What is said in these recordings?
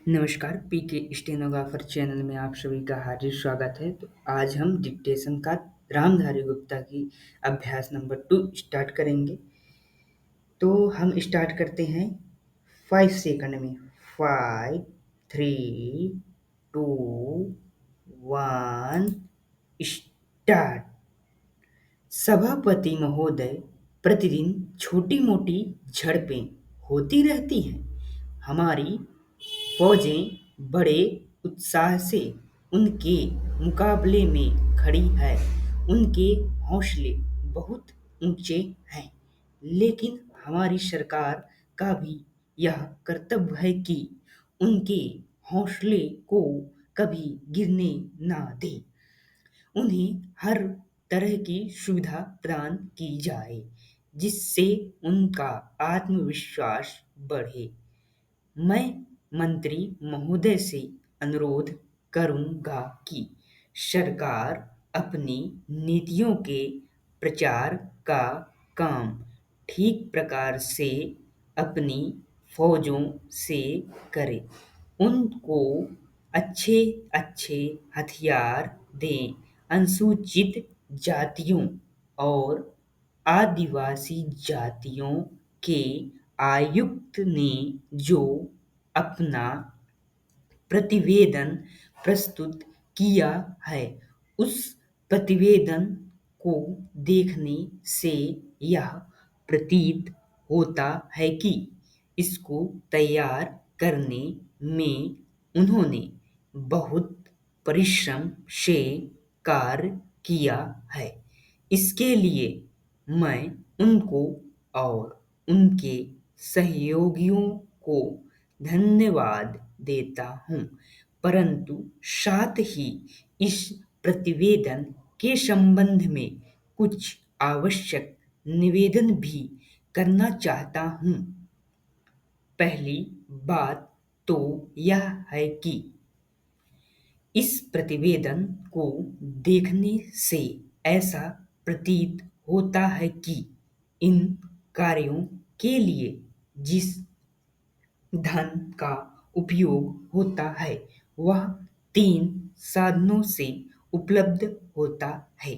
नमस्कार, पीके stenographer channel में आप सभी का हार्दिक स्वागत है। तो आज हम डिक्टेशन का रामधारी गुप्ता की अभ्यास नंबर 2 स्टार्ट करेंगे। तो हम स्टार्ट करते हैं 5 सेकंड में। 5, 3, 2, 1 स्टार्ट। सभापति महोदय, प्रतिदिन छोटी मोटी झड़पें होती रहती हैं। हमारी फौजें बड़े उत्साह से उनके मुकाबले में खड़ी है। उनके हौसले बहुत ऊंचे हैं, लेकिन हमारी सरकार का भी यह कर्तव्य है कि उनके हौसले को कभी गिरने ना दे। उन्हें हर तरह की सुविधा प्रदान की जाए, जिससे उनका आत्मविश्वास बढ़े। मैं मंत्री महोदय से अनुरोध करूंगा कि सरकार अपनी नीतियों के प्रचार का काम ठीक प्रकार से अपनी फौजों से करे। उनको अच्छे अच्छे हथियार दें। अनुसूचित जातियों और आदिवासी जातियों के आयुक्त ने जो अपना प्रतिवेदन प्रस्तुत किया है, उस प्रतिवेदन को देखने से यह प्रतीत होता है कि इसको तैयार करने में उन्होंने बहुत परिश्रम से कार्य किया है। इसके लिए मैं उनको और उनके सहयोगियों को धन्यवाद देता हूँ, परंतु साथ ही इस प्रतिवेदन के संबंध में कुछ आवश्यक निवेदन भी करना चाहता हूँ। पहली बात तो यह है कि इस प्रतिवेदन को देखने से ऐसा प्रतीत होता है कि इन कार्यों के लिए जिस धन का उपयोग होता है, वह 3 साधनों से उपलब्ध होता है।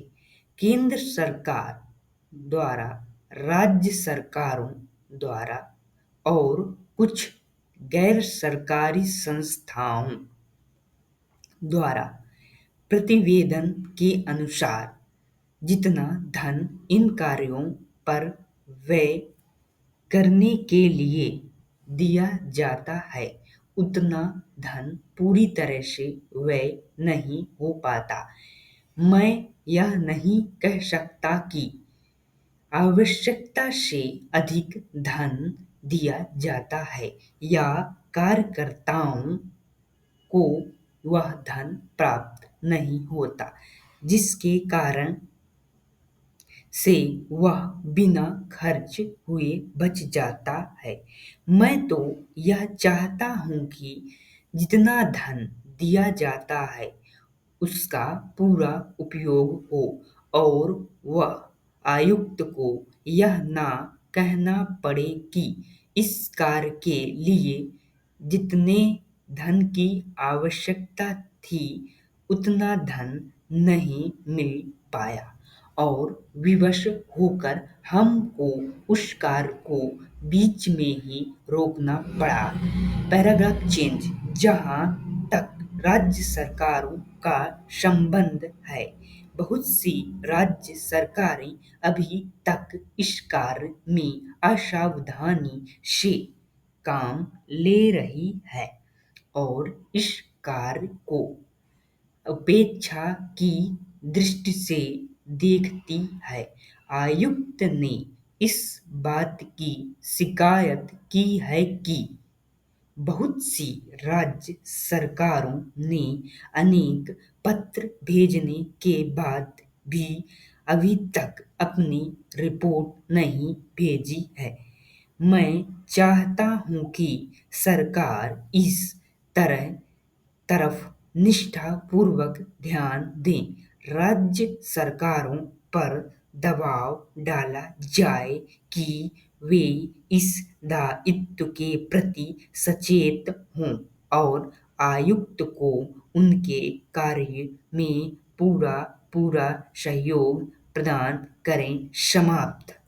केंद्र सरकार द्वारा, राज्य सरकारों द्वारा और कुछ गैर सरकारी संस्थाओं द्वारा। प्रतिवेदन के अनुसार जितना धन इन कार्यों पर व्यय करने के लिए दिया जाता है, उतना धन पूरी तरह से व्यय नहीं हो पाता। मैं यह नहीं कह सकता कि आवश्यकता से अधिक धन दिया जाता है या कार्यकर्ताओं को वह धन प्राप्त नहीं होता, जिसके कारण से वह बिना खर्च हुए बच जाता है। मैं तो यह चाहता हूँ कि जितना धन दिया जाता है, उसका पूरा उपयोग हो और वह आयुक्त को यह ना कहना पड़े कि इस कार्य के लिए जितने धन की आवश्यकता थी, उतना धन नहीं मिल पाया और विवश होकर हमको उस कार्य को बीच में ही रोकना पड़ा। Paragraph change. जहाँ तक राज्य सरकारों का संबंध है, बहुत सी राज्य सरकारें अभी तक इस कार्य में असावधानी से काम ले रही है और इस कार्य को उपेक्षा की दृष्टि से देखती है। आयुक्त ने इस बात की शिकायत की है कि बहुत सी राज्य सरकारों ने अनेक पत्र भेजने के बाद भी अभी तक अपनी रिपोर्ट नहीं भेजी है। मैं चाहता हूँ कि सरकार इस तरफ निष्ठापूर्वक ध्यान दें। राज्य सरकारों पर दबाव डाला जाए कि वे इस दायित्व के प्रति सचेत हों। और आयुक्त को उनके कार्य में पूरा पूरा सहयोग प्रदान करें। समाप्त।